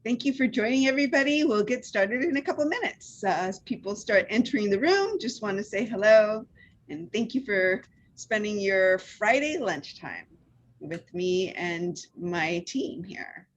Thank you for joining, everybody. We'll get started in a couple minutes. As people start entering the room, just want to say hello and thank you for spending your Friday lunchtime with me and my team here.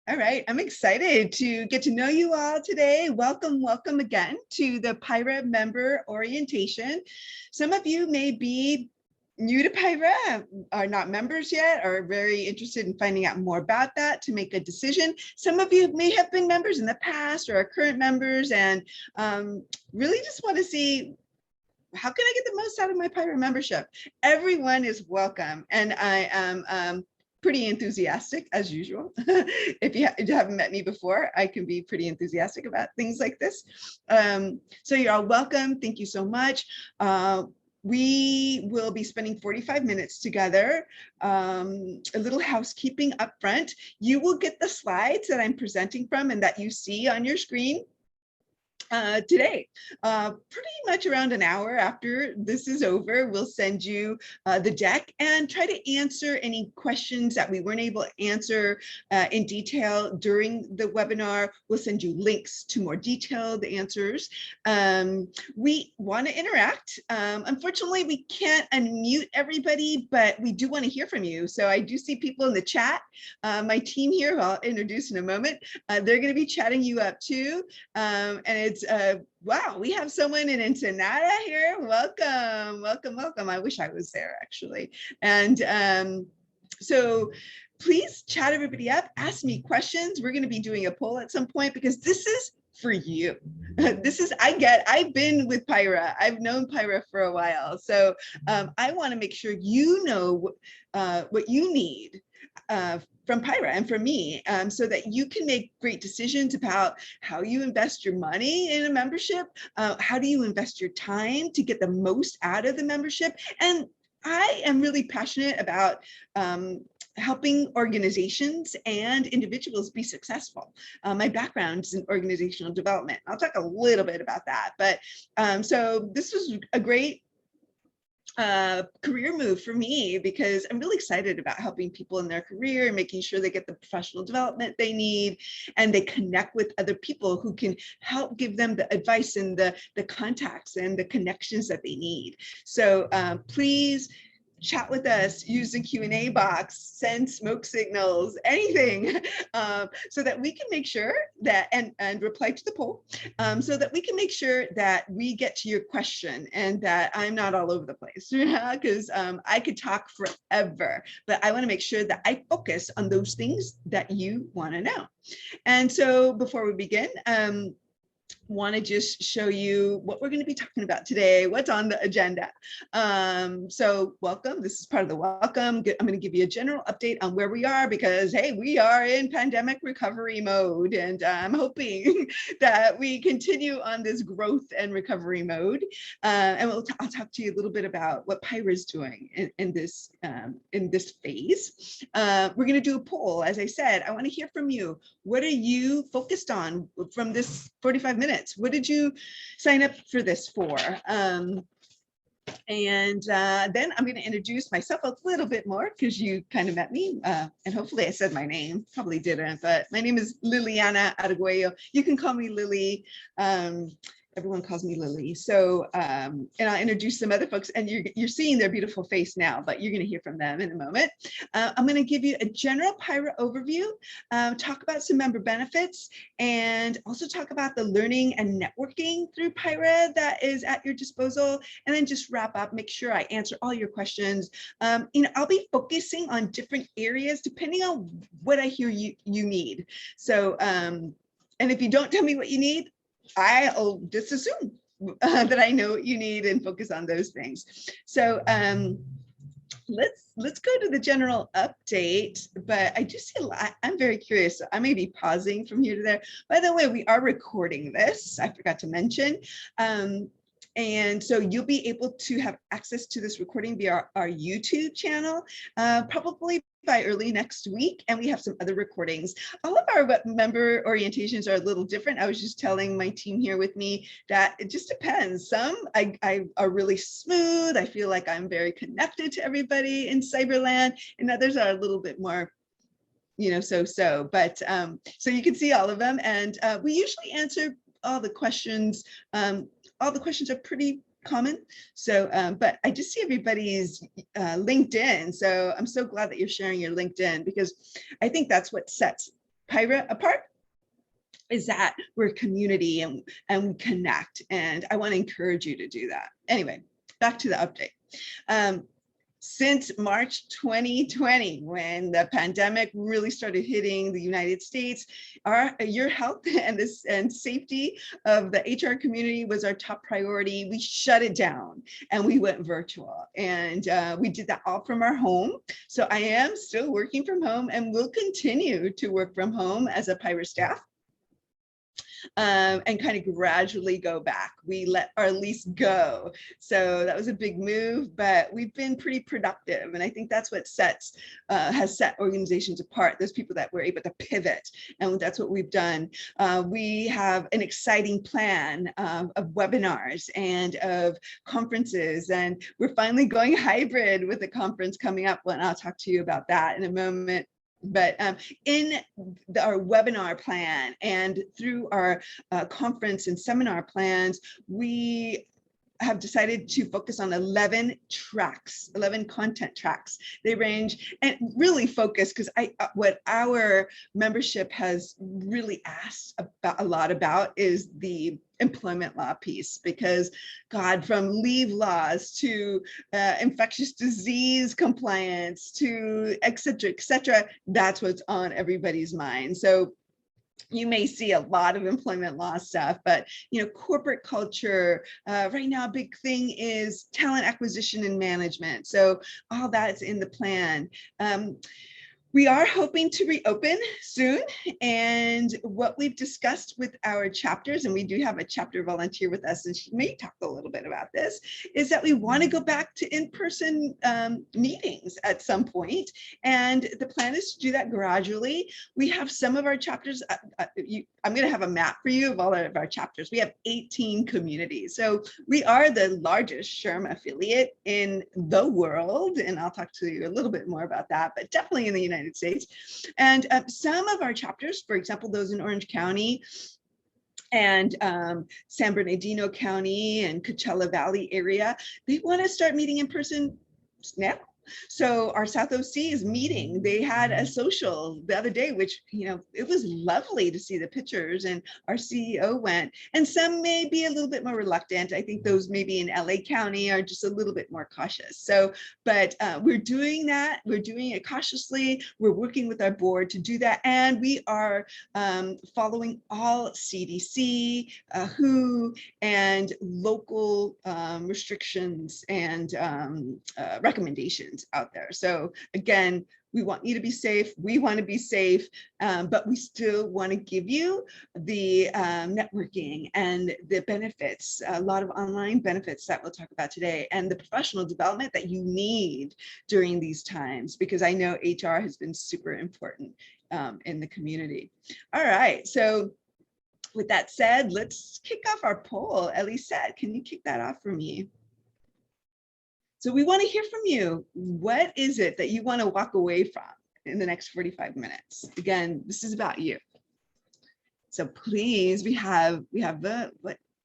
All right, I'm excited to get to know you all today. Welcome, welcome again to the PIHRA member orientation. Some of you may be new to PIHRA, are not members yet, are very interested in finding out more about that to make a decision. Some of you may have been members in the past or are current members and really just want to see, how can I get the most out of my PIHRA membership? Everyone is welcome, and I am pretty enthusiastic as usual. If you haven't met me before, I can be pretty enthusiastic about things like this. So you're all welcome. Thank you so much. We will be spending 45 minutes together. A little housekeeping up front. You will get the slides that I'm presenting from and that you see on your screen today. Pretty much around an hour after this is over, we'll send you the deck and try to answer any questions that we weren't able to answer in detail during the webinar. We'll send you links to more detailed answers. We want to interact. Unfortunately, we can't unmute everybody, but we do want to hear from you. So I do see people in the chat. My team here, who I'll introduce in a moment, they're going to be chatting you up too. And it's wow, we have someone in Ensenada here. Welcome, welcome, welcome. I wish I was there actually. And so please chat everybody up, ask me questions. We're going to be doing a poll at some point because this is for you. This is, I've been with PIHRA. I've known PIHRA for a while. So I want to make sure you know what you need from PIHRA and from me, so that you can make great decisions about how you invest your money in a membership, how do you invest your time to get the most out of the membership. And I am really passionate about helping organizations and individuals be successful. My background is in organizational development. I'll talk a little bit about that, but so this was a great career move for me because I'm really excited about helping people in their career and making sure they get the professional development they need and they connect with other people who can help give them the advice and the contacts and the connections that they need. So please chat with us, use the Q&A box, send smoke signals, anything, so that we can make sure that, and reply to the poll, so that we can make sure that we get to your question and that I'm not all over the place, because I could talk forever, but I want to make sure that I focus on those things that you want to know. And so before we begin, want to just show you what we're going to be talking about today, what's on the agenda. So welcome. This is part of the welcome. I'm going to give you a general update on where we are because, hey, we are in pandemic recovery mode, and I'm hoping that we continue on this growth and recovery mode. And I'll talk to you a little bit about what PIHRA is doing in this phase. We're going to do a poll. As I said, I want to hear from you. What are you focused on from this 45 minutes? What did you sign up for this for? And then I'm going to introduce myself a little bit more because you kind of met me, and hopefully I said my name, probably didn't, but my name is Liliana Araguello. You can call me Lily. Everyone calls me Lily. So, and I'll introduce some other folks, and you're seeing their beautiful face now, but you're going to hear from them in a moment. I'm going to give you a general PIHRA overview, talk about some member benefits, and also talk about the learning and networking through PIHRA that is at your disposal, and then just wrap up, make sure I answer all your questions. I'll be focusing on different areas depending on what I hear you need. So, and if you don't tell me what you need, I'll just assume that I know what you need and focus on those things. So let's go to the general update, but I just see a lot. I'm very curious. So I may be pausing from here to there. By the way, we are recording this. I forgot to mention. And so you'll be able to have access to this recording via our YouTube channel, probably by early next week. And we have some other recordings. All of our member orientations are a little different. I was just telling my team here with me that it just depends. Some I are really smooth. I feel like I'm very connected to everybody in Cyberland, and others are a little bit more, you know, so. But so you can see all of them, and we usually answer all the questions. All the questions are pretty common. So, but I just see everybody's LinkedIn. So I'm so glad that you're sharing your LinkedIn, because I think that's what sets PIHRA apart, is that we're a community and we connect. And I want to encourage you to do that. Anyway, back to the update. Since March 2020, when the pandemic really started hitting the United States, your health and safety of the HR community was our top priority. We shut it down and we went virtual, and we did that all from our home. So I am still working from home and will continue to work from home as a PIHRA staff. And kind of gradually go back. We let our lease go. So that was a big move, but we've been pretty productive. And I think that's what has set organizations apart, those people that were able to pivot. And that's what we've done. We have an exciting plan of webinars and of conferences. And we're finally going hybrid with a conference coming up. And I'll talk to you about that in a moment. But in our webinar plan and through our conference and seminar plans, we have decided to focus on 11 tracks, 11 content tracks. They range and really focus, because what our membership has really asked about a lot about is the employment law piece, because God, from leave laws to infectious disease compliance to et cetera, that's what's on everybody's mind. So you may see a lot of employment law stuff, but corporate culture, right now, a big thing is talent acquisition and management. So all that's in the plan. We are hoping to reopen soon, and what we've discussed with our chapters, and we do have a chapter volunteer with us, and she may talk a little bit about this, is that we want to go back to in-person meetings at some point, and the plan is to do that gradually. We have some of our chapters, I'm going to have a map for you of all of our chapters. We have 18 communities, so we are the largest SHRM affiliate in the world, and I'll talk to you a little bit more about that, but definitely in the United States. And some of our chapters, for example, those in Orange County and San Bernardino County and Coachella Valley area, they want to start meeting in person now. So our South OC is meeting. They had a social the other day, which, it was lovely to see the pictures, and our CEO went, and some may be a little bit more reluctant. I think those maybe in LA County are just a little bit more cautious. So, but we're doing that. We're doing it cautiously. We're working with our board to do that. And we are following all CDC, WHO, and local restrictions and recommendations out there. So again, we want you to be safe. We want to be safe, but we still want to give you the networking and the benefits, a lot of online benefits that we'll talk about today, and the professional development that you need during these times, because I know HR has been super important in the community. All right, so with that said, let's kick off our poll. Elisette, can you kick that off for me? So we want to hear from you. What is it that you want to walk away from in the next 45 minutes? Again, this is about you. So please, we have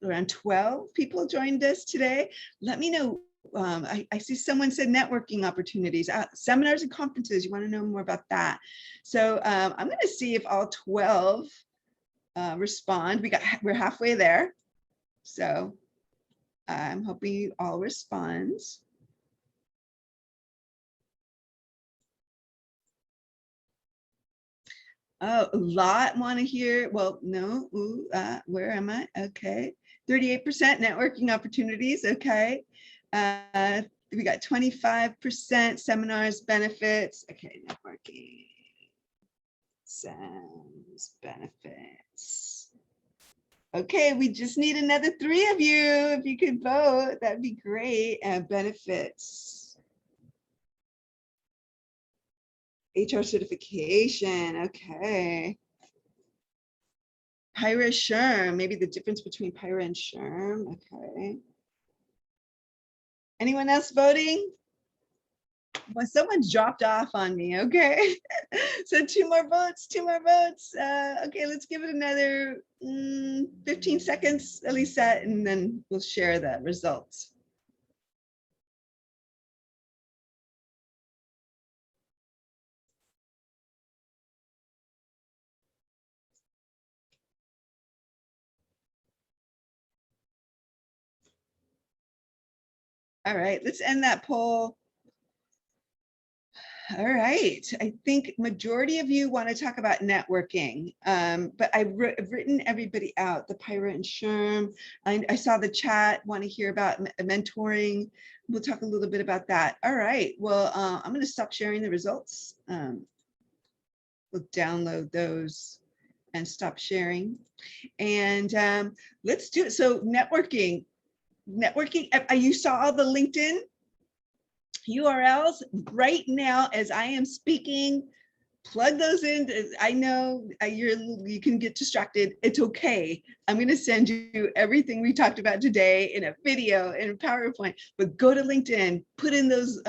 around 12 people joined us today. Let me know. I see someone said networking opportunities, seminars and conferences. You want to know more about that. So I'm going to see if all 12 respond. We're halfway there. So I'm hoping you all respond. Oh, a lot want to hear. Well, no, where am I? Okay, 38% networking opportunities. Okay, we got 25% seminars, benefits. Okay, networking, SEMS, benefits. Okay, we just need another 3 of you. If you could vote, that'd be great. And benefits. HR certification, okay. PIHRA SHRM, maybe the difference between PIHRA and SHRM, okay. Anyone else voting? Well, someone's dropped off on me, okay. So 2 more votes, 2 more votes. Okay, let's give it another 15 seconds, Elisette, and then we'll share the results. All right, let's end that poll. All right, I think majority of you want to talk about networking, but I've written everybody out, the PIHRA and SHRM. I saw the chat, want to hear about mentoring. We'll talk a little bit about that. All right, well, I'm going to stop sharing the results. We'll download those and stop sharing. And let's do it. So networking, you saw all the LinkedIn URLs right now as I am speaking. Plug those in. I know you can get distracted. It's okay. I'm going to send you everything we talked about today in a video, in a PowerPoint, but go to LinkedIn, put in those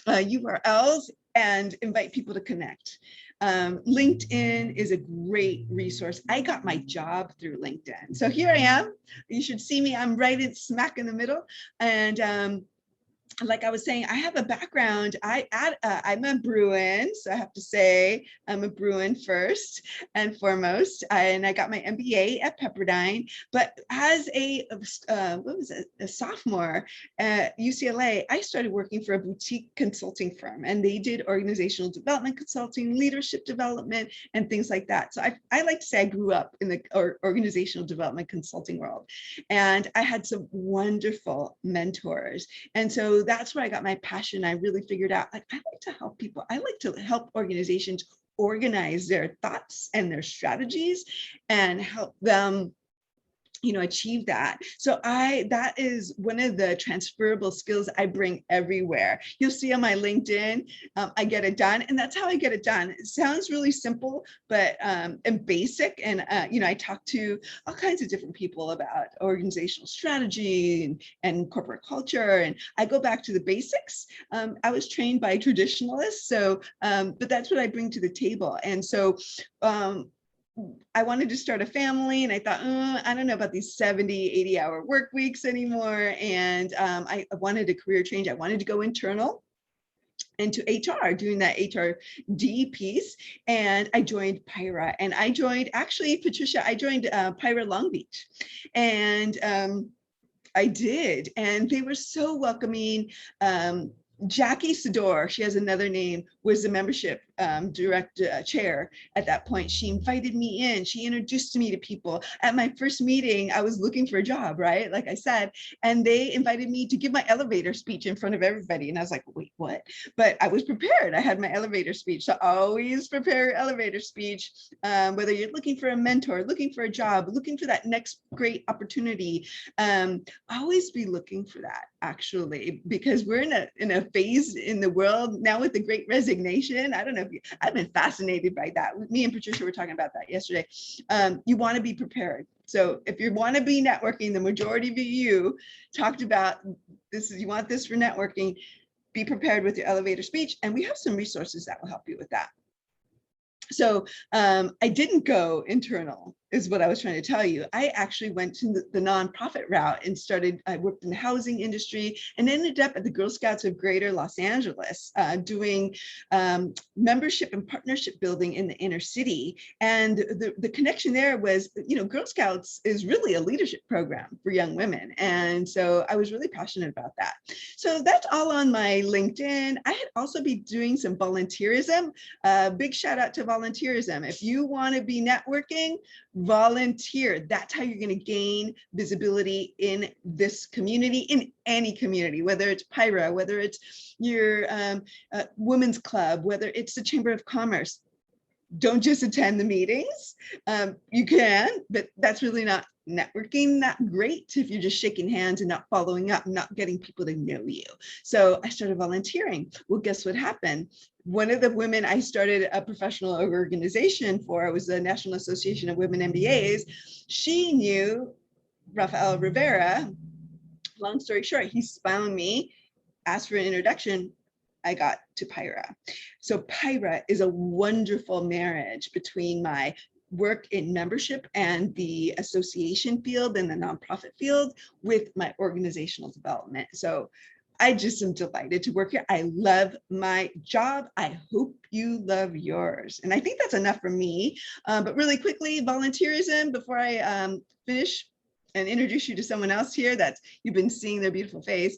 URLs and invite people to connect. LinkedIn is a great resource. I got my job through LinkedIn. So here I am. You should see me. I'm right smack in the middle. And like I was saying, I have a background. I'm a Bruin, so I have to say I'm a Bruin first and foremost. And I got my MBA at Pepperdine. But as a sophomore at UCLA, I started working for a boutique consulting firm, and they did organizational development consulting, leadership development, and things like that. So I like to say I grew up in the organizational development consulting world, and I had some wonderful mentors. And so that's where I got my passion. I really figured out, like, I like to help people. I like to help organizations organize their thoughts and their strategies and help them achieve that. So that is one of the transferable skills I bring everywhere. You'll see on my LinkedIn, I get it done, and that's how I get it done. It sounds really simple, but and basic. And I talk to all kinds of different people about organizational strategy and corporate culture, and I go back to the basics. I was trained by traditionalists, so but that's what I bring to the table. And so I wanted to start a family, and I thought, I don't know about these 70, 80-hour work weeks anymore. And I wanted a career change. I wanted to go internal. into HR, doing that HRD piece. And I joined PIHRA, and I joined, actually, Patricia, I joined PIHRA Long Beach. And I did, and they were so welcoming. Jackie Sador, she has another name, was the membership chair at that point. She invited me in. She introduced me to people. At my first meeting, I was looking for a job, right? Like I said, and they invited me to give my elevator speech in front of everybody. And I was like, wait, what? But I was prepared. I had my elevator speech. So always prepare your elevator speech, whether you're looking for a mentor, looking for a job, looking for that next great opportunity. Always be looking for that, actually, because we're in a phase in the world now with the Great Resignation. I don't know if I've been fascinated by that. Me and Patricia were talking about that yesterday. You want to be prepared. So if you want to be networking, the majority of you talked about this. You want this for networking, be prepared with your elevator speech. And we have some resources that will help you with that. So I didn't go internal, is what I was trying to tell you. I actually went to the nonprofit route and I worked in the housing industry and ended up at the Girl Scouts of Greater Los Angeles doing membership and partnership building in the inner city. And the connection there was, Girl Scouts is really a leadership program for young women. And so I was really passionate about that. So that's all on my LinkedIn. I had also been doing some volunteerism. Big shout out to volunteerism. If you want to be networking, volunteer. That's how you're going to gain visibility in this community, in any community, whether it's PIHRA, whether it's your women's club, whether it's the Chamber of Commerce. Don't just attend the meetings. You can, but that's really not networking that great if you're just shaking hands and not following up, not getting people to know you. So I started volunteering. Well, guess what happened? One of the women I started a professional organization for, it was the National Association of Women MBAs. She knew Rafael Rivera. Long story short, he found me, asked for an introduction. I got to PIHRA. So PIHRA is a wonderful marriage between my work in membership and the association field and the nonprofit field with my organizational development. So I just am delighted to work here. I love my job. I hope you love yours. And I think that's enough for me. But really quickly, volunteerism, before I finish and introduce you to someone else here that you've been seeing their beautiful face.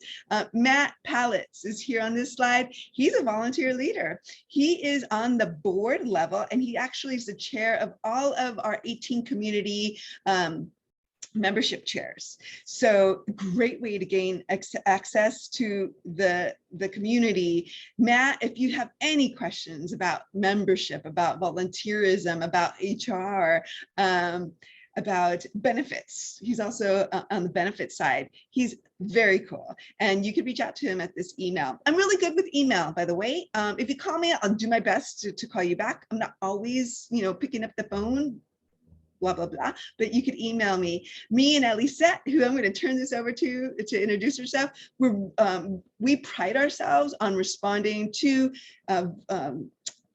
Matt Pallitz is here on this slide. He's a volunteer leader. He is on the board level, and he actually is the chair of all of our 18 community membership chairs. So great way to gain access to the community. Matt, if you have any questions about membership, about volunteerism, about HR, about benefits. He's also on the benefit side. He's very cool. And you can reach out to him at this email. I'm really good with email, by the way. If you call me, I'll do my best to call you back. I'm not always, picking up the phone, blah, blah, blah, but you could email me. Me and Elisette, who I'm going to turn this over to introduce herself, we pride ourselves on responding to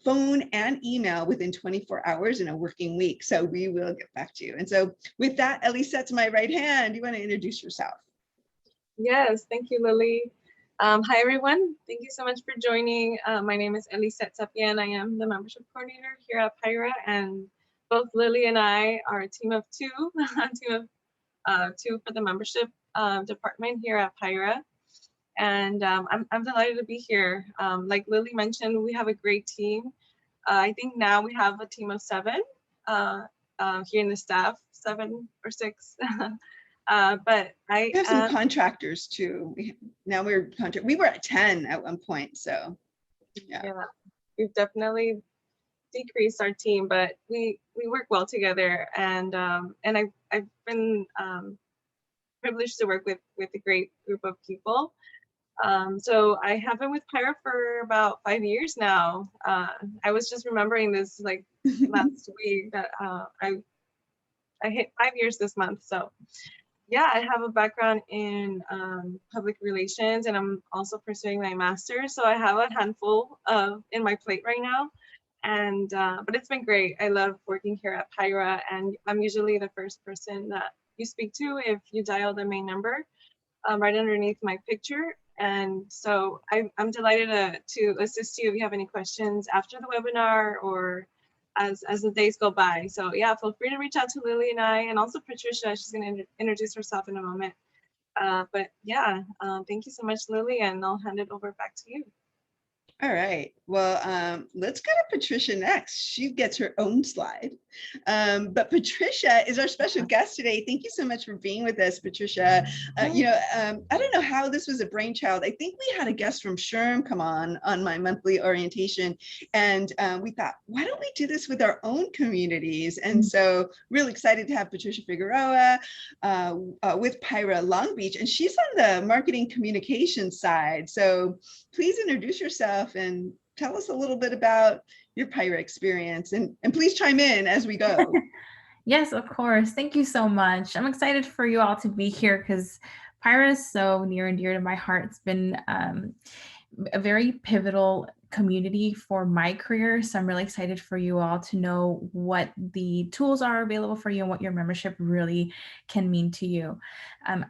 phone and email within 24 hours in a working week. So we will get back to you. And so with that, Elisette to my right hand, you want to introduce yourself? Yes, thank you, Lily. Hi, everyone. Thank you so much for joining. My name is Elisette Sapien. I am the membership coordinator here at PIHRA, and both Lily and I are a team of two, two for the membership department here at PIHRA. And I'm delighted to be here. Like Lily mentioned, we have a great team. I think now we have a team of 7 here in the staff, 7 or 6. But we have some contractors too. We were at 10 at one point, so yeah. We've definitely decreased our team, but we work well together, and I've been privileged to work with a great group of people. So I have been with PIHRA for about 5 years now. I was just remembering this like last week that I hit 5 years this month. So yeah, I have a background in public relations, and I'm also pursuing my master's. So I have a handful in my plate right now. And but it's been great. I love working here at PIHRA, and I'm usually the first person that you speak to if you dial the main number right underneath my picture. And so I'm delighted to assist you if you have any questions after the webinar or as the days go by. So yeah, feel free to reach out to Lily and I, and also Patricia. She's going to introduce herself in a moment. But yeah, thank you so much, Lily, and I'll hand it over back to you. All right. Well, let's go to Patricia next. She gets her own slide. But Patricia is our special guest today. Thank you so much for being with us, Patricia. I don't know how this was a brainchild. I think we had a guest from SHRM come on my monthly orientation, and we thought, why don't we do this with our own communities? And so really excited to have Patricia Figueroa with PIHRA Long Beach, and she's on the marketing communication side. So please introduce yourself and tell us a little bit about your PIHRA experience, and please chime in as we go. Yes, of course. Thank you so much. I'm excited for you all to be here because PIHRA is so near and dear to my heart. It's been a very pivotal community for my career. So I'm really excited for you all to know what the tools are available for you and what your membership really can mean to you.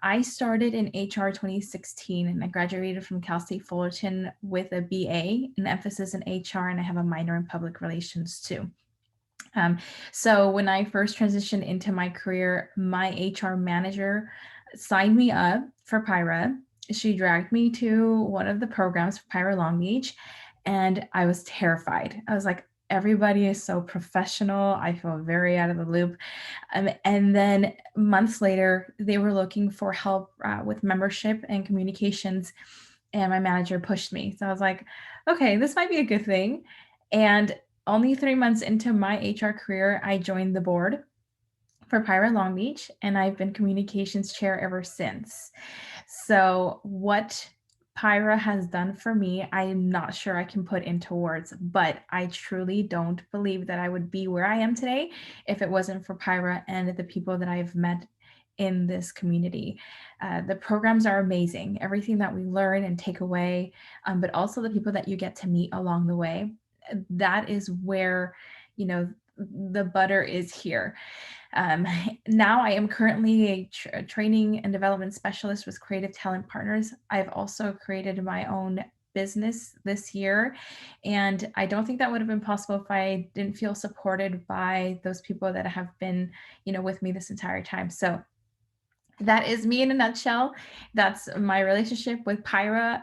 I started in HR 2016 and I graduated from Cal State Fullerton with a BA, an emphasis in HR, and I have a minor in public relations too. So when I first transitioned into my career, my HR manager signed me up for PIHRA. She dragged me to one of the programs for PIHRA Long Beach, and I was terrified. I was like, everybody is so professional. I feel very out of the loop. And then months later, they were looking for help with membership and communications, and my manager pushed me. So I was like, okay, this might be a good thing. And only 3 months into my HR career, I joined the board for PIHRA Long Beach, and I've been communications chair ever since. So what PIHRA has done for me, I am not sure I can put into words, but I truly don't believe that I would be where I am today if it wasn't for PIHRA and the people that I've met in this community. The programs are amazing, everything that we learn and take away, but also the people that you get to meet along the way. That is where, the butter is here. Now I am currently a training and development specialist with Creative Talent Partners. I've also created my own business this year, and I don't think that would have been possible if I didn't feel supported by those people that have been, with me this entire time. So that is me in a nutshell. That's my relationship with PIHRA.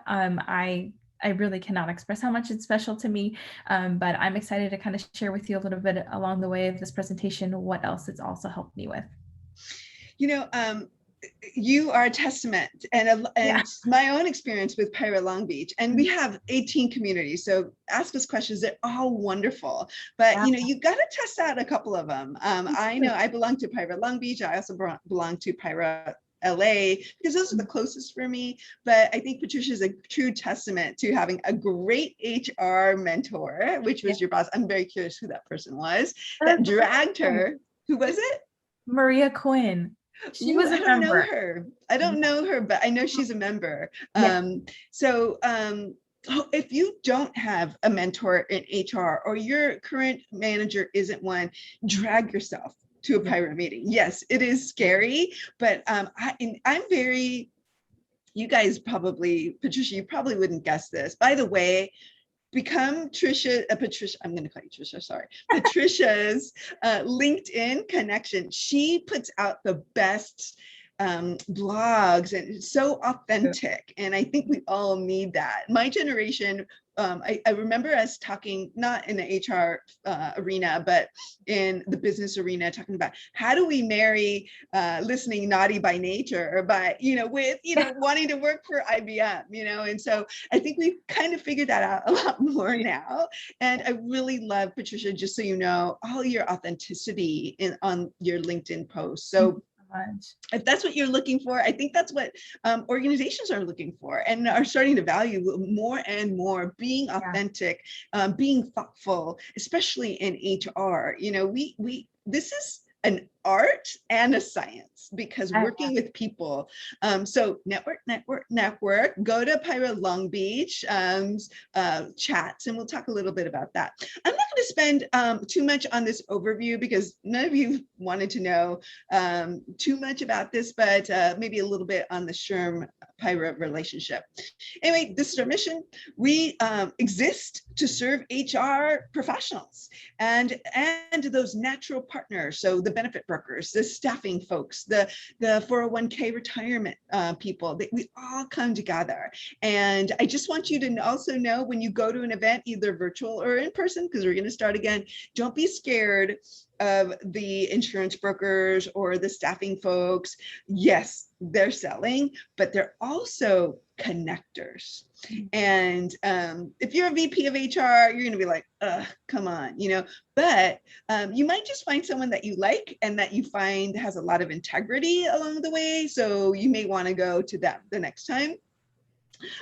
I really cannot express how much it's special to me, but I'm excited to kind of share with you a little bit along the way of this presentation what else it's also helped me with. You are a testament, and my own experience with PIHRA Long Beach, and we have 18 communities, so ask us questions. They're all wonderful, but you got to test out a couple of them. I know I belong to PIHRA Long Beach. I also belong to PIHRA LA because those are the closest for me. But I think Patricia is a true testament to having a great HR mentor, which was your boss. I'm very curious who that person was that dragged her. Who was it? Maria Quinn. She was a member. I don't know her. I don't know her, but I know she's a member. If you don't have a mentor in HR or your current manager isn't one, drag yourself to a PIHRA meeting. Yes, it is scary, but I'm very, you guys probably, Patricia, you probably wouldn't guess this. By the way, become Patricia, I'm going to call you Tricia, sorry. Patricia's LinkedIn connection. She puts out the best blogs, and it's so authentic. And I think we all need that. My generation, I remember us talking, not in the HR arena, but in the business arena, talking about how do we marry listening naughty by nature, but with wanting to work for IBM, and so I think we've kind of figured that out a lot more now. And I really love, Patricia, just so you know, all your authenticity on your LinkedIn posts. So if that's what you're looking for, I think that's what organizations are looking for and are starting to value more and more, being authentic, being thoughtful, especially in HR. This is an art and a science, because Oh, working with people. So network. Go to PIHRA Long Beach chats, and we'll talk a little bit about that. I'm not going to spend too much on this overview because none of you wanted to know too much about this, but maybe a little bit on the SHRM PIHRA relationship. Anyway, this is our mission. We exist to serve HR professionals and those natural partners. So the benefit brokers, the staffing folks, the 401k retirement people, we all come together. And I just want you to also know, when you go to an event, either virtual or in person, because we're going to start again, don't be scared of the insurance brokers or the staffing folks. Yes, they're selling, but they're also connectors. And if you're a VP of HR, you're going to be like, come on, but you might just find someone that you like and that you find has a lot of integrity along the way. So you may want to go to them the next time.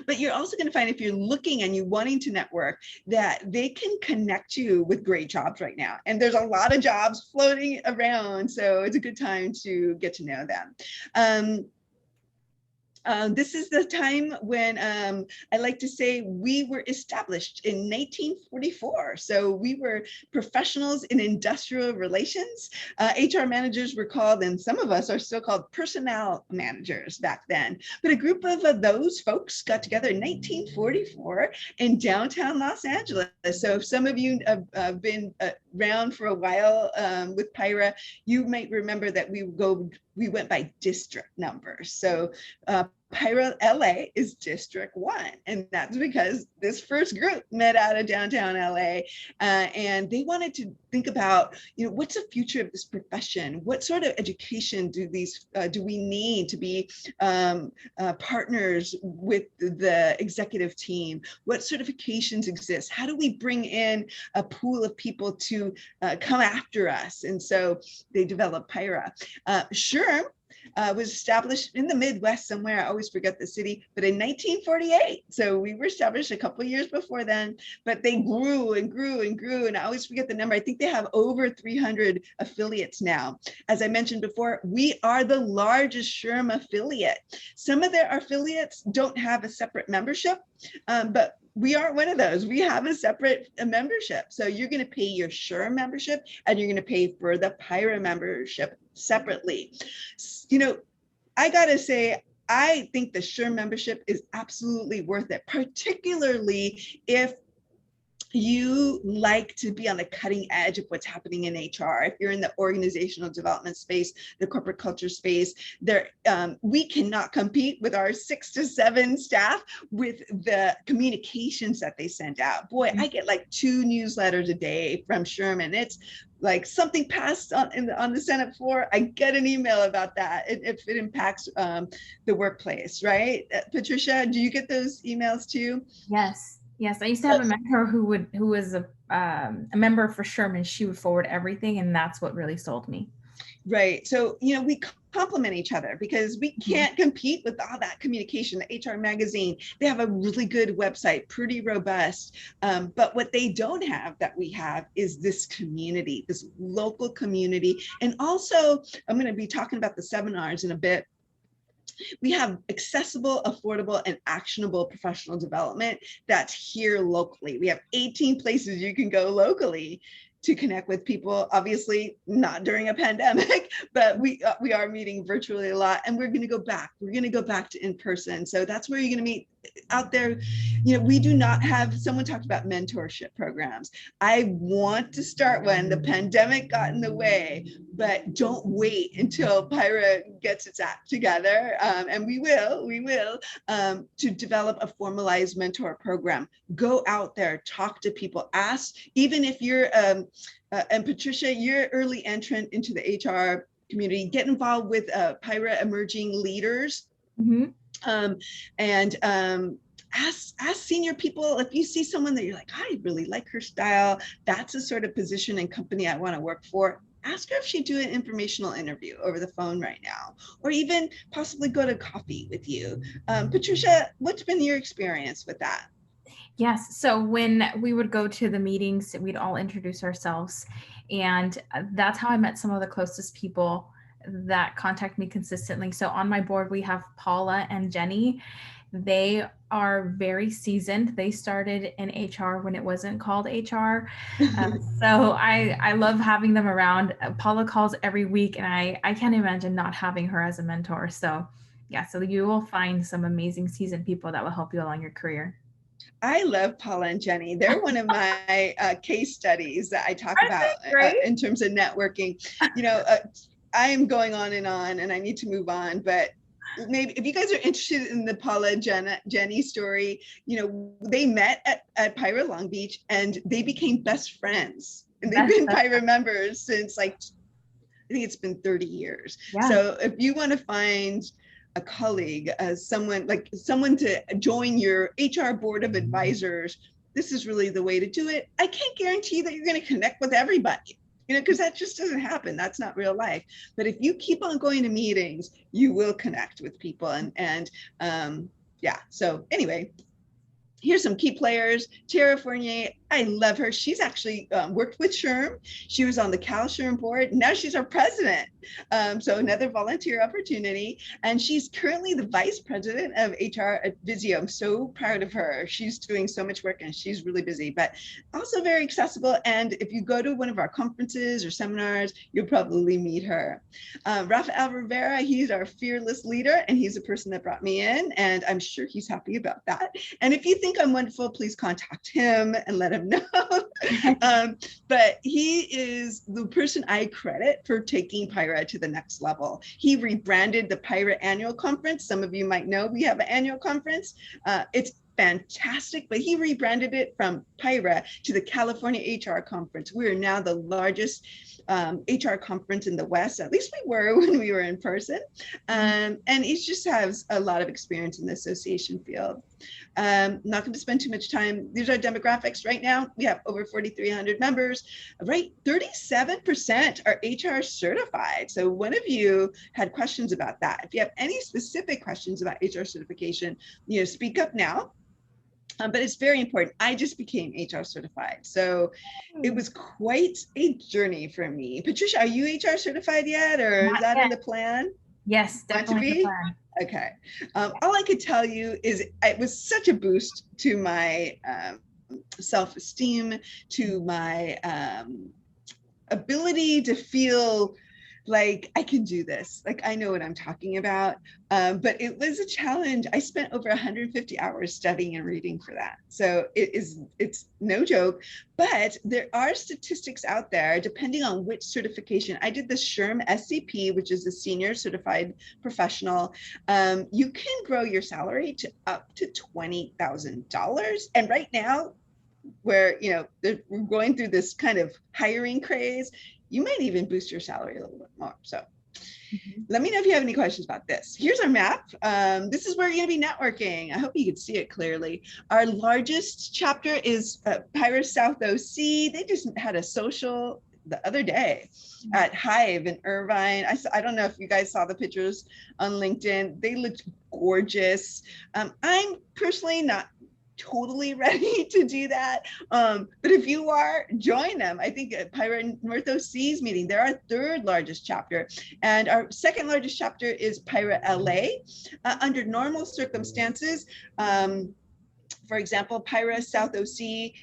But you're also going to find, if you're looking and you're wanting to network, that they can connect you with great jobs right now. And there's a lot of jobs floating around. So it's a good time to get to know them. This is the time when I like to say we were established in 1944. So we were professionals in industrial relations. HR managers were called, and some of us are still called personnel managers back then. But a group of those folks got together in 1944 in downtown Los Angeles. So if some of you have been around for a while with PIHRA, you might remember that we went by district numbers. So PIHRA LA is District 1, and that's because this first group met out of downtown LA, and they wanted to think about, what's the future of this profession? What sort of education do we need to be partners with the executive team? What certifications exist? How do we bring in a pool of people to come after us? And so they developed PIHRA. SHRM was established in the Midwest somewhere. I always forget the city, but in 1948. So we were established a couple of years before then, but they grew and grew and grew. And I always forget the number. I think they have over 300 affiliates now. As I mentioned before, we are the largest SHRM affiliate. Some of their affiliates don't have a separate membership, but we aren't one of those. We have a separate membership. So you're going to pay your SHRM membership, and you're going to pay for the PIHRA membership separately. I got to say, I think the SHRM membership is absolutely worth it, particularly if you like to be on the cutting edge of what's happening in HR. If you're in the organizational development space, the corporate culture space, we cannot compete with our 6 to 7 staff with the communications that they send out. Boy, I get like 2 newsletters a day from SHRM, and it's like something passed on the Senate floor, I get an email about that if it impacts the workplace, right? Patricia, do you get those emails too? Yes. Yes, I used to have a mentor who was a member for SHRM, and she would forward everything, and that's what really sold me. Right. So, we complement each other because we can't compete with all that communication. The HR Magazine, they have a really good website, pretty robust. But what they don't have that we have is this community, this local community. And also, I'm going to be talking about the seminars in a bit. We have accessible, affordable, and actionable professional development that's here locally. We have 18 places you can go locally to connect with people, obviously not during a pandemic, but we are meeting virtually a lot, and we're going to go back. We're going to go back to in person. So that's where you're going to meet out there. We do not have, someone talked about mentorship programs. I want to start one. The pandemic got in the way, but don't wait until PIHRA gets its act together. And we will to develop a formalized mentor program. Go out there, talk to people, ask, even if you're, and Patricia, you're early entrant into the HR community, get involved with PIHRA emerging leaders. Ask senior people, if you see someone that you're like, I really like her style, that's the sort of position and company I want to work for, ask her if she'd do an informational interview over the phone right now, or even possibly go to coffee with you. Patricia, what's been your experience with that? Yes. So when we would go to the meetings, we'd all introduce ourselves. And that's how I met some of the closest people that contact me consistently. So on my board, we have Paula and Jenny. They are very seasoned. They started in HR when it wasn't called HR. So I love having them around. Paula calls every week, and I can't imagine not having her as a mentor. So yeah, so you will find some amazing seasoned people that will help you along your career. I love Paula and Jenny. They're one of my case studies that I talk Aren't about they great? in terms of networking. You know, I am going on, and I need to move on, but maybe if you guys are interested in the Paula Jenny story, you know, they met at PIHRA Long Beach, and they became best friends. And they've been PIHRA members since, like, I think it's been 30 years. Yeah. So if you want to find a colleague, someone to join your HR board of advisors, this is really the way to do it. I can't guarantee that you're going to connect with everybody, you know, because that just doesn't happen. That's not real life. But if you keep on going to meetings, you will connect with people. And yeah, so anyway, here's some key players. Tara Fournier, I love her. She's actually worked with SHRM. She was on the Cal SHRM board. Now she's our president. So another volunteer opportunity. And she's currently the vice president of HR at Vizio. I'm so proud of her. She's doing so much work, and she's really busy, but also very accessible. And if you go to one of our conferences or seminars, you'll probably meet her. Rafael Rivera, he's our fearless leader, and he's the person that brought me in, and I'm sure he's happy about that. And if you think I'm wonderful, please contact him and let him know. But he is the person I credit for taking PIHRA to the next level. He rebranded the PIHRA annual conference. Some of you might know we have an annual conference. It's fantastic, but he rebranded it from PIHRA to the California HR Conference. We are now the largest HR conference in the West. At least we were when we were in person. And he just has a lot of experience in the association field. Not going to spend too much time. These are demographics right now. We have over 4,300 members, right? 37% are HR certified. So one of you had questions about that. If you have any specific questions about HR certification, you know, speak up now. But it's very important. I just became HR certified. So it was quite a journey for me. Patricia, are you HR certified yet, or Not is that yet. in the plan? Yes, definitely the plan. Okay. All I could tell you is it was such a boost to my self-esteem, to my ability to feel like I can do this, like I know what I'm talking about. But it was a challenge. I spent over 150 hours studying and reading for that. So it's no joke, but there are statistics out there, depending on which certification. I did the SHRM SCP, which is a senior certified professional. You can grow your salary to up to $20,000. And right now, where, you know, we're going through this kind of hiring craze, you might even boost your salary a little bit more. So let me know if you have any questions about this. Here's our map. This is where you're going to be networking. I hope you can see it clearly. Our largest chapter is PIHRA South OC. They just had a social the other day at Hive in Irvine. I don't know if you guys saw the pictures on LinkedIn. They looked gorgeous. I'm personally not totally ready to do that. But if you are, join them. I think at PIHRA North OC's meeting, they're our third largest chapter. And our second largest chapter is PIHRA LA. Under normal circumstances, for example, PIHRA South OC,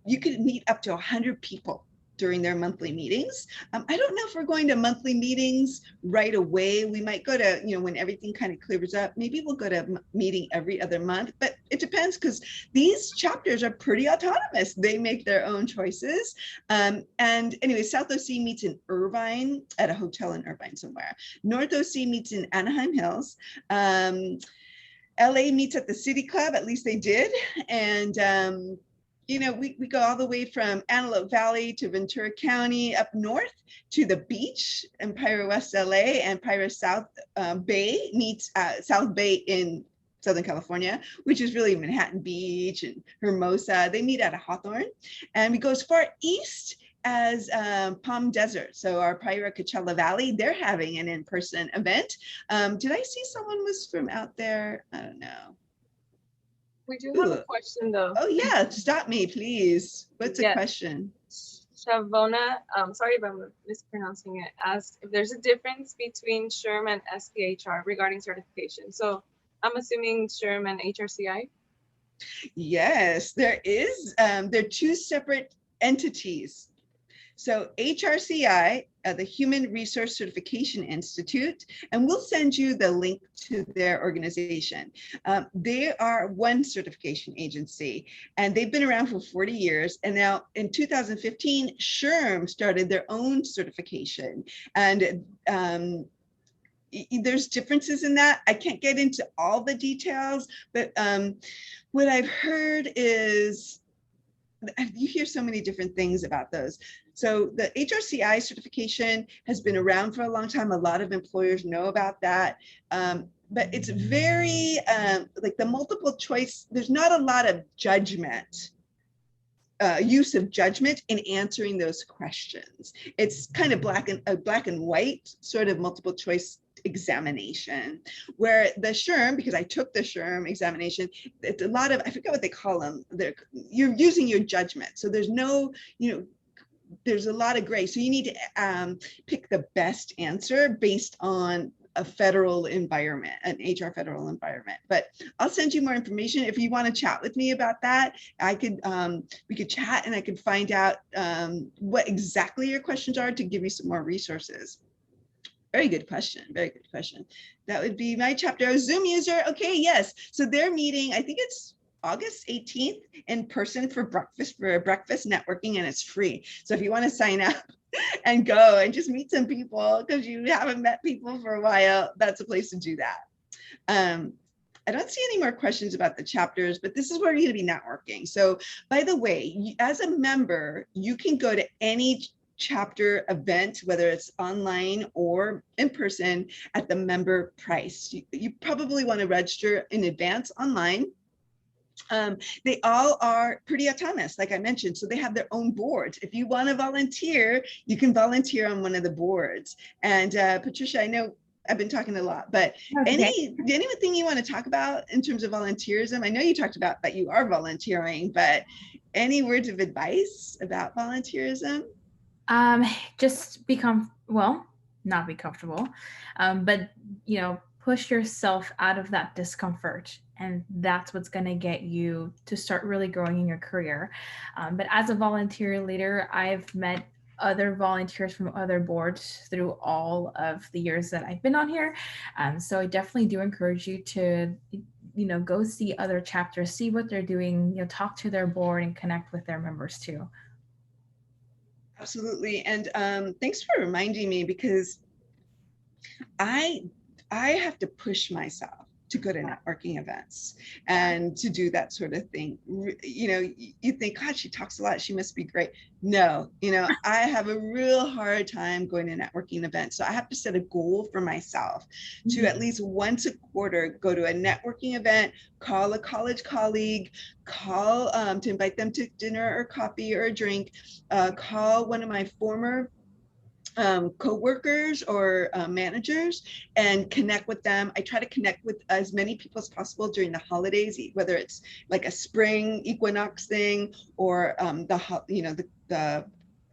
you could meet up to 100 people during their monthly meetings. I don't know if we're going to monthly meetings right away. We might go to, you know, when everything kind of clears up, maybe we'll go to meeting every other month, but it depends, because these chapters are pretty autonomous. They make their own choices. And anyway, South OC meets in Irvine at a hotel in Irvine somewhere. North OC meets in Anaheim Hills. LA meets at the City Club, at least they did. And you know, we go all the way from Antelope Valley to Ventura County, up north to the beach in PIHRA West LA, and PIHRA South Bay meets South Bay in Southern California, which is really Manhattan Beach and Hermosa. They meet at a Hawthorne. And we go as far east as Palm Desert. So our PIHRA Coachella Valley, they're having an in-person event. Did I see someone was from out there? I don't know. We do have a question though. Oh yeah, stop me, please. What's the question? Shavona, sorry if I'm mispronouncing it, asked if there's a difference between SHRM and SPHR regarding certification. So I'm assuming SHRM and HRCI. Yes, there is. They're two separate entities. So HRCI, the Human Resource Certification Institute, and we'll send you the link to their organization. They are one certification agency, and they've been around for 40 years. And now in 2015, SHRM started their own certification. And there's differences in that. I can't get into all the details, but what I've heard is, you hear so many different things about those. So the HRCI certification has been around for a long time. A lot of employers know about that. But it's very, like the multiple choice, there's not a lot of judgment, use of judgment in answering those questions. It's kind of black and white sort of multiple choice examination, where the SHRM, because I took the SHRM examination, it's a lot of, I forget what they call them, you're using your judgment. So there's no, there's a lot of gray. So you need to pick the best answer based on a federal environment, an HR federal environment. But I'll send you more information. If you want to chat with me about that, I could, we could chat and I could find out what exactly your questions are to give you some more resources. Very good question. Very good question. That would be my chapter. Oh, Zoom user. Okay, yes. So they're meeting, I think it's August 18th in person for breakfast networking, and it's free. So if you want to sign up and go and just meet some people because you haven't met people for a while, that's a place to do that. I don't see any more questions about the chapters, but this is where you're going to be networking. So by the way, as a member, you can go to any chapter event, whether it's online or in person, at the member price. You probably want to register in advance online. They all are pretty autonomous, like I mentioned, so they have their own boards. If you want to volunteer, you can volunteer on one of the boards. And Patricia, I know I've been talking a lot, but anything you want to talk about in terms of volunteerism? I know you talked about that you are volunteering, but any words of advice about volunteerism? Just become, well, not be comfortable, but push yourself out of that discomfort, and that's what's going to get you to start really growing in your career. But as a volunteer leader, I've met other volunteers from other boards through all of the years that I've been on here. So I definitely do encourage you to go see other chapters, see what they're doing, talk to their board and connect with their members too. Absolutely. And thanks for reminding me, because I have to push myself to go to networking events and to do that sort of thing. You think, God, she talks a lot, she must be great. No, I have a real hard time going to networking events. So I have to set a goal for myself to at least once a quarter go to a networking event, call a college colleague, call to invite them to dinner or coffee or a drink, call one of my former co-workers or managers and connect with them. I try to connect with as many people as possible during the holidays, whether it's like a spring equinox thing or the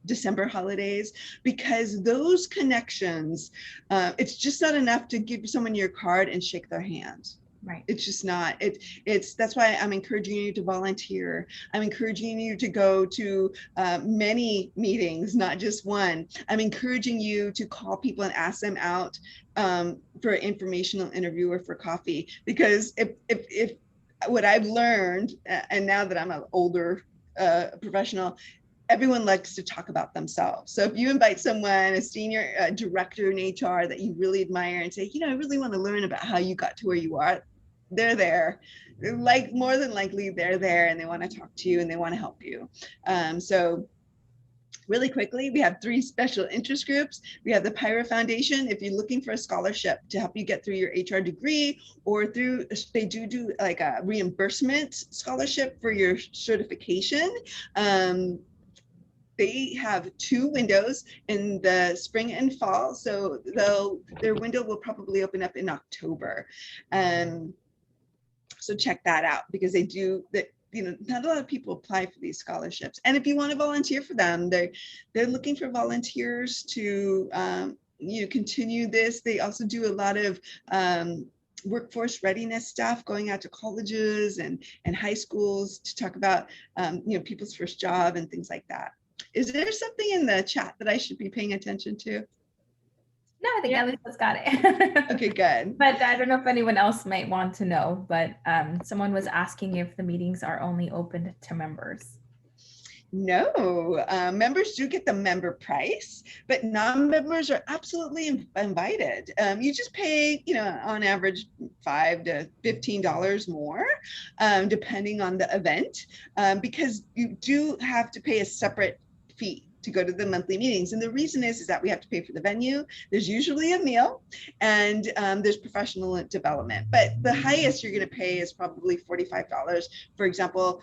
December holidays, because those connections, it's just not enough to give someone your card and shake their hand. Right. It's just not. That's why I'm encouraging you to volunteer. I'm encouraging you to go to many meetings, not just one. I'm encouraging you to call people and ask them out for an informational interview or for coffee. Because if what I've learned, and now that I'm an older professional, everyone likes to talk about themselves. So if you invite someone, a senior director in HR that you really admire, and say, I really want to learn about how you got to where you are, they're there. Like more than likely they're there and they want to talk to you and they want to help you. So really quickly, we have 3 special interest groups. We have the PIHRA Foundation. If you're looking for a scholarship to help you get through your HR degree, or they do like a reimbursement scholarship for your certification. They have 2 windows in the spring and fall. So their window will probably open up in October. So check that out, because they do that. not a lot of people apply for these scholarships. And if you want to volunteer for them, they're looking for volunteers to continue this. They also do a lot of workforce readiness stuff, going out to colleges and high schools to talk about people's first job and things like that. Is there something in the chat that I should be paying attention to? No, I think Elisa's got it. Okay, good. But I don't know if anyone else might want to know, but someone was asking if the meetings are only open to members. No, members do get the member price, but non-members are absolutely invited. You just pay, on average $5 to $15 more, depending on the event, because you do have to pay a separate fee to go to the monthly meetings. And the reason is that we have to pay for the venue. There's usually a meal, and there's professional development. But the highest you're going to pay is probably $45. For example,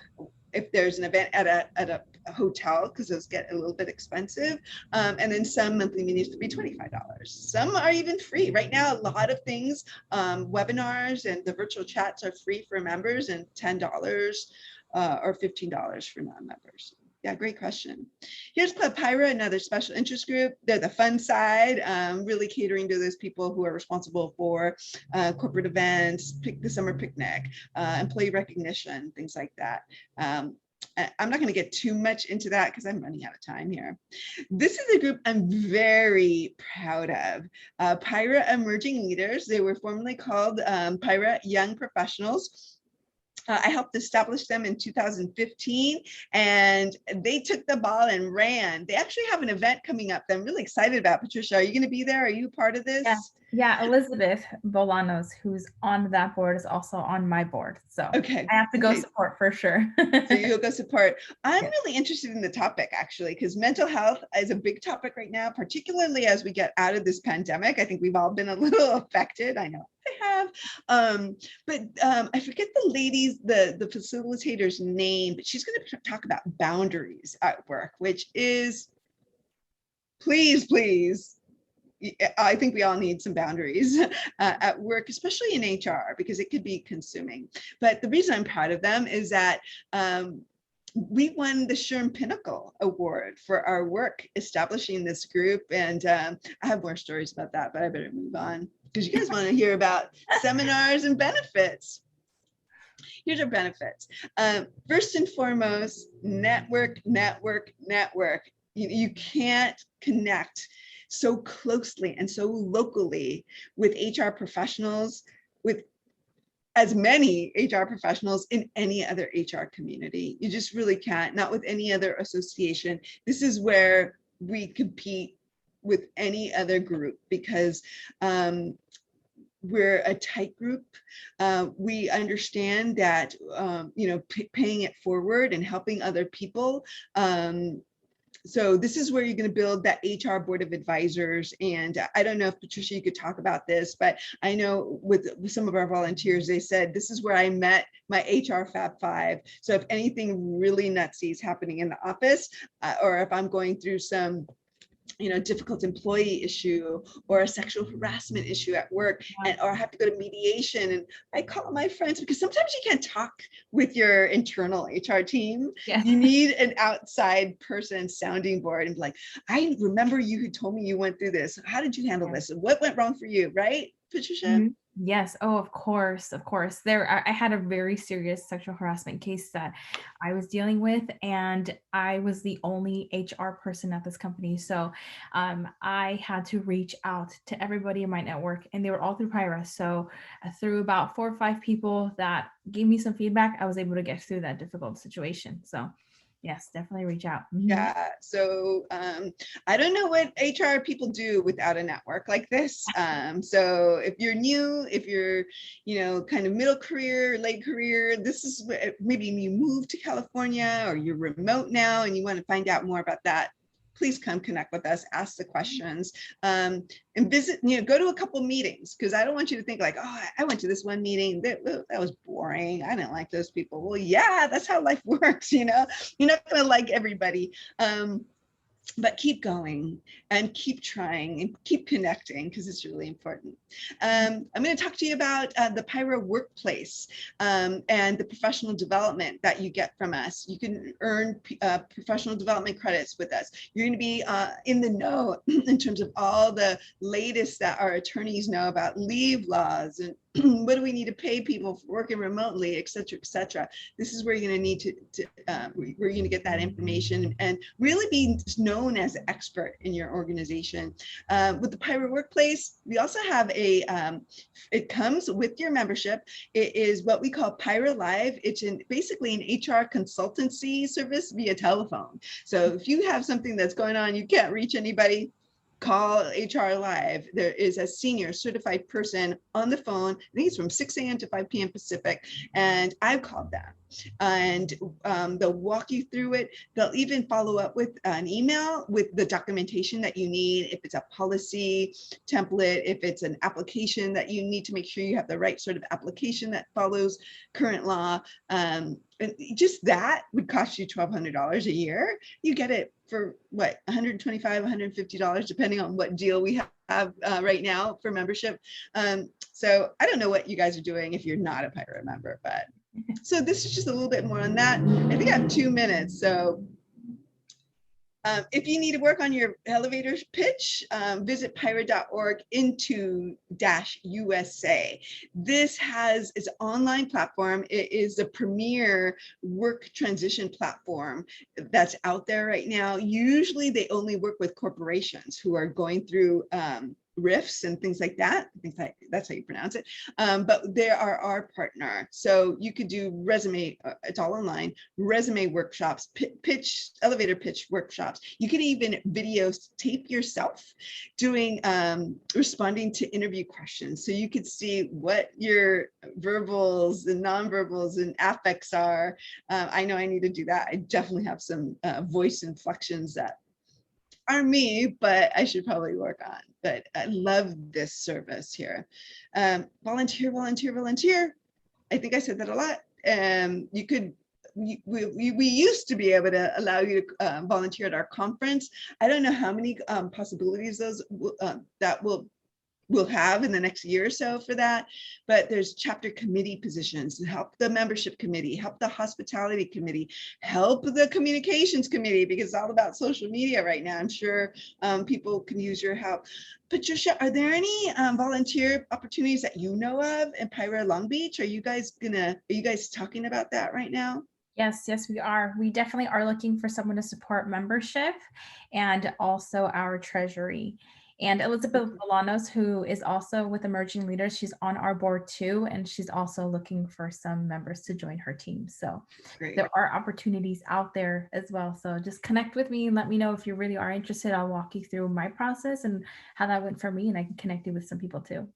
if there's an event at a hotel, because those get a little bit expensive. And then some monthly meetings could be $25. Some are even free. Right now, a lot of things, webinars and the virtual chats are free for members, and $10 or $15 for non-members. Yeah, great question. Here's Club PIHRA, another special interest group. They're the fun side, really catering to those people who are responsible for corporate events, the summer picnic, employee recognition, things like that. I'm not going to get too much into that because I'm running out of time here. This is a group I'm very proud of. PIHRA Emerging Leaders. They were formerly called PIHRA Young Professionals. I helped establish them in 2015, and they took the ball and ran. They actually have an event coming up that I'm really excited about. Patricia, are you going to be there? Are you part of this? Yeah, Elizabeth Bolanos, who's on that board, is also on my board. So okay, I have to go support for sure. So you'll go support. I'm really interested in the topic, actually, because mental health is a big topic right now, particularly as we get out of this pandemic. I think we've all been a little affected. I know I have. But I forget the lady's, the facilitator's name, but she's going to talk about boundaries at work, which is, please, I think we all need some boundaries at work, especially in HR, because it could be consuming. But the reason I'm proud of them is that we won the SHRM Pinnacle Award for our work establishing this group. And I have more stories about that, but I better move on because you guys want to hear about seminars and benefits. Here's our benefits. First and foremost, network. You can't connect so closely and so locally with HR professionals, with as many HR professionals in any other HR community. You just really can't, not with any other association. This is where we compete with any other group because we're a tight group. We understand that, paying it forward and helping other people. So this is where you're going to build that HR board of advisors. And I don't know if Patricia, you could talk about this, but I know with some of our volunteers, they said, this is where I met my HR Fab Five. So if anything really nutsy is happening in the office, or if I'm going through some difficult employee issue or a sexual harassment issue at work, or I have to go to mediation, and I call my friends, because sometimes you can't talk with your internal HR team. Yeah. You need an outside person sounding board and be like, I remember you who told me you went through this. How did you handle this? What went wrong for you? Right, Patricia? Mm-hmm. Yes. Oh, of course. I had a very serious sexual harassment case that I was dealing with, and I was the only HR person at this company. So I had to reach out to everybody in my network, and they were all through PIHRA. So through about 4 or 5 people that gave me some feedback, I was able to get through that difficult situation. So yes, definitely reach out. Mm-hmm. Yeah. So I don't know what HR people do without a network like this. So if you're new, if you're, kind of middle career, late career, this is maybe you moved to California or you're remote now and you want to find out more about that. Please come connect with us, ask the questions, and visit, go to a couple meetings, because I don't want you to think like, oh, I went to this one meeting, that was boring. I didn't like those people. Well, yeah, that's how life works. You're not going to like everybody. but keep going and keep trying and keep connecting because it's really important. I'm going to talk to you about the PIHRA workplace and the professional development that you get from us. You can earn professional development credits with us. You're going to be in the know in terms of all the latest that our attorneys know about leave laws and what do we need to pay people for working remotely, et cetera, et cetera. This is where you're going to need to we're going to get that information and really be known as an expert in your organization. With the PIHRA workplace, we also have a, it comes with your membership. It is what we call PIHRA Live. It's basically an HR consultancy service via telephone. So if you have something that's going on, you can't reach anybody, call HR Live. There is a senior certified person on the phone. I think it's from 6 a.m. to 5 p.m. Pacific. And I've called them and they'll walk you through it. They'll even follow up with an email with the documentation that you need. If it's a policy template, if it's an application that you need to make sure you have the right sort of application that follows current law. And just that would cost you $1,200 a year. You get it for what, $125, $150, depending on what deal we have right now for membership. So I don't know what you guys are doing if you're not a PIHRA member, but so this is just a little bit more on that. I think I have 2 minutes. So if you need to work on your elevator pitch, visit PIHRA.org into-USA. This has its online platform. It is the premier work transition platform that's out there right now. Usually they only work with corporations who are going through RIFs and things like that. I think that's how you pronounce it. But they are our partner. So you could do resume, it's all online, resume workshops, pitch, elevator pitch workshops. You can even video tape yourself doing, responding to interview questions. So you could see what your verbals and nonverbals and affects are. I know I need to do that. I definitely have some voice inflections that are me, but I should probably work on. But I love this service here. Volunteer, volunteer, volunteer. I think I said that a lot. You could, we used to be able to allow you to volunteer at our conference. I don't know how many possibilities those that we'll have in the next year or so for that, but there's chapter committee positions to help the membership committee, help the hospitality committee, help the communications committee, because it's all about social media right now. I'm sure people can use your help. Patricia, are there any volunteer opportunities that you know of in PIHRA Long Beach? Are you guys talking about that right now? Yes, we are. We definitely are looking for someone to support membership and also our treasury. And Elizabeth Bolanos, who is also with Emerging Leaders, she's on our board too, and she's also looking for some members to join her team. So Great. There are opportunities out there as well. So just connect with me and let me know if you really are interested. I'll walk you through my process and how that went for me, and I can connect you with some people too.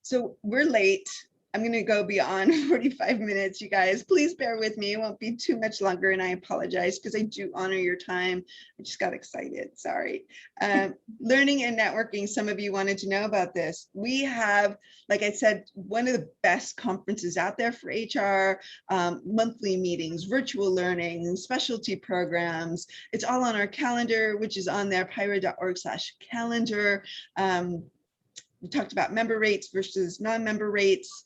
So we're late. I'm going to go beyond 45 minutes, you guys. Please bear with me. It won't be too much longer, and I apologize because I do honor your time. I just got excited. Sorry. Learning and networking. Some of you wanted to know about this. We have, like I said, one of the best conferences out there for HR, monthly meetings, virtual learning, specialty programs. It's all on our calendar, which is on there, PIHRA.org/calendar. We talked about member rates versus non-member rates.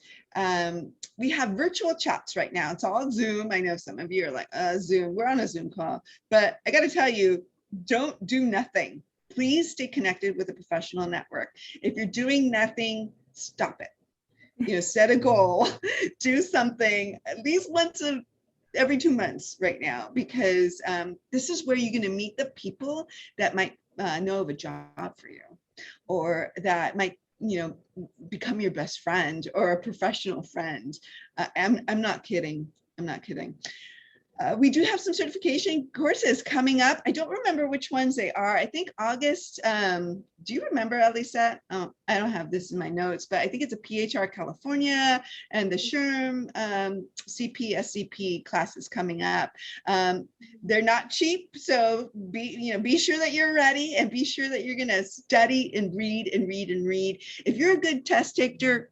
We have virtual chats right now. It's all Zoom. I know some of you are like, Zoom, we're on a Zoom call. But I got to tell you, don't do nothing. Please stay connected with a professional network. If you're doing nothing, stop it. Set a goal, do something at least once every 2 months right now, because this is where you're going to meet the people that might know of a job for you, or that might become your best friend or a professional friend. I'm not kidding. I'm not kidding. We do have some certification courses coming up. I don't remember which ones they are. I think August. Do you remember, Elisa? Oh, I don't have this in my notes, but I think it's a PIHRA California and the SHRM CP SCP classes coming up. They're not cheap, so be sure that you're ready and be sure that you're going to study and read and read and read. If you're a good test taker,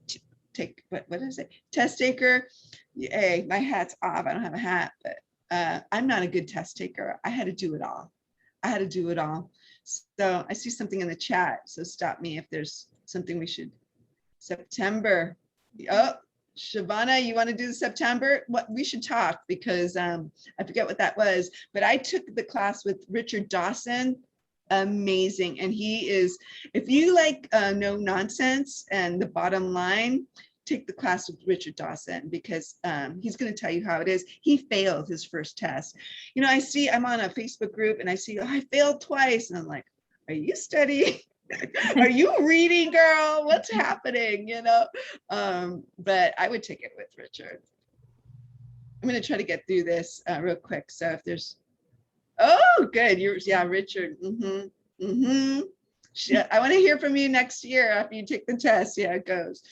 test taker. Hey, my hat's off. I don't have a hat, but I'm not a good test taker. I had to do it all. I had to do it all. So I see something in the chat. So stop me if there's something we should. September. Oh, Shavana, you want to do the September? What we should talk because I forget what that was, but I took the class with Richard Dawson. Amazing. And he is, if you like no nonsense and the bottom line, take the class with Richard Dawson because he's going to tell you how it is. He failed his first test. You know, I see I'm on a Facebook group and I see, oh, I failed twice. And I'm like, are you studying? Are you reading, girl? What's happening? You know, but I would take it with Richard. I'm going to try to get through this real quick. So if there's, oh, good. Yeah, Richard. I want to hear from you next year after you take the test. Yeah, it goes.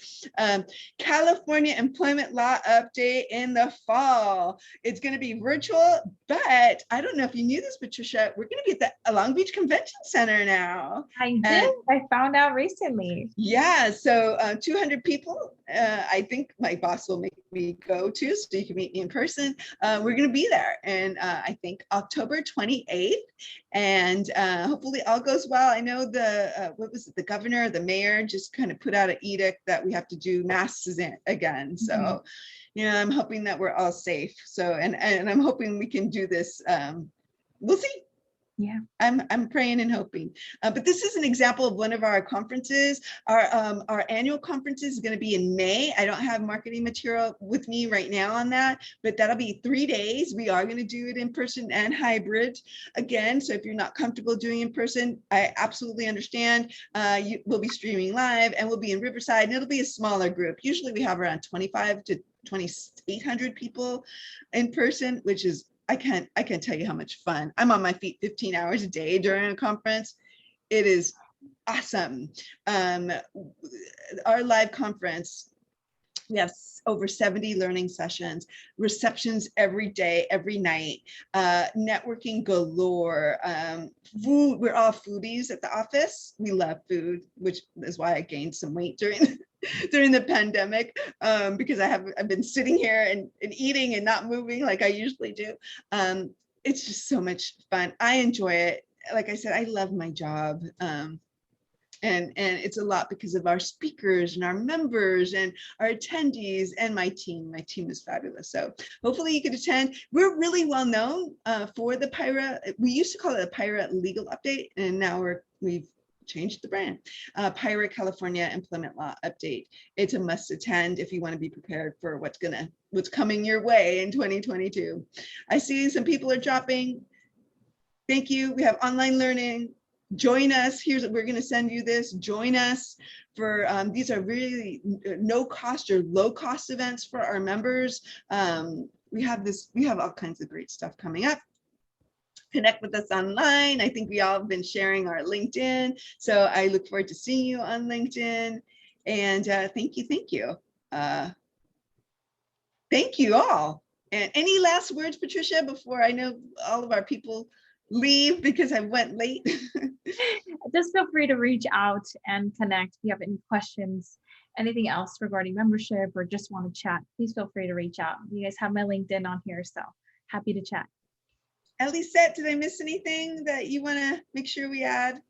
California employment law update in the fall. It's going to be virtual, but I don't know if you knew this, Patricia, we're going to be at the Long Beach Convention Center now. I did. I found out recently. Yeah, so 200 people. I think my boss will make me go to, so you can meet me in person. We're going to be there, and I think October 28th. And hopefully all goes well. I know what was it, the governor, the mayor just kind of put out an edict that we have to do masks again. So, you know, I'm hoping that we're all safe. So, and I'm hoping we can do this. We'll see. Yeah, I'm praying and hoping. But this is an example of one of our conferences. Our annual conference is going to be in May. I don't have marketing material with me right now on that, but that'll be 3 days. We are going to do it in person and hybrid again. So if you're not comfortable doing in person, I absolutely understand. We'll be streaming live and we'll be in Riverside, and it'll be a smaller group. Usually we have around 25 to 2,800 people in person, which is I can't tell you how much fun. I'm on my feet 15 hours a day during a conference. It is awesome. Our live conference, we have over 70 learning sessions, receptions every day, every night, networking galore, food. We're all foodies at the office. We love food, which is why I gained some weight during the pandemic, because I've been sitting here and eating and not moving like I usually do. It's just so much fun. I enjoy it. Like I said, I love my job. And it's a lot because of our speakers and our members and our attendees and my team. My team is fabulous. So hopefully you could attend. We're really well known for the PIHRA. We used to call it a PIHRA legal update, and now we've changed the brand. PIHRA California Employment Law Update. It's a must attend if you want to be prepared for what's coming your way in 2022. I see some people are dropping. Thank you. We have online learning. Join us. We're going to send you this. Join us for these are really no cost or low cost events for our members. We have all kinds of great stuff coming up. Connect with us online. I think we all have been sharing our LinkedIn. So I look forward to seeing you on LinkedIn. And thank you. Thank you all. And any last words, Patricia, before I know all of our people leave because I went late? Just feel free to reach out and connect if you have any questions, anything else regarding membership, or just want to chat. Please feel free to reach out. You guys have my LinkedIn on here, so happy to chat. Elisette, did I miss anything that you want to make sure we add?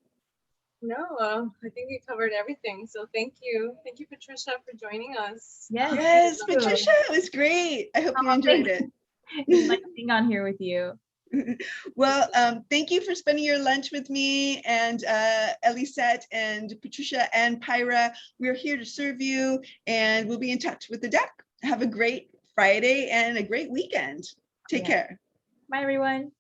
No, I think we covered everything. So thank you, Patricia, for joining us. Yes, Patricia, it was great. I hope you enjoyed it. It's like being on here with you. Well, thank you for spending your lunch with me and Elisette and Patricia and PIHRA. We're here to serve you, and we'll be in touch with the deck. Have a great Friday and a great weekend. Take care. Bye, everyone.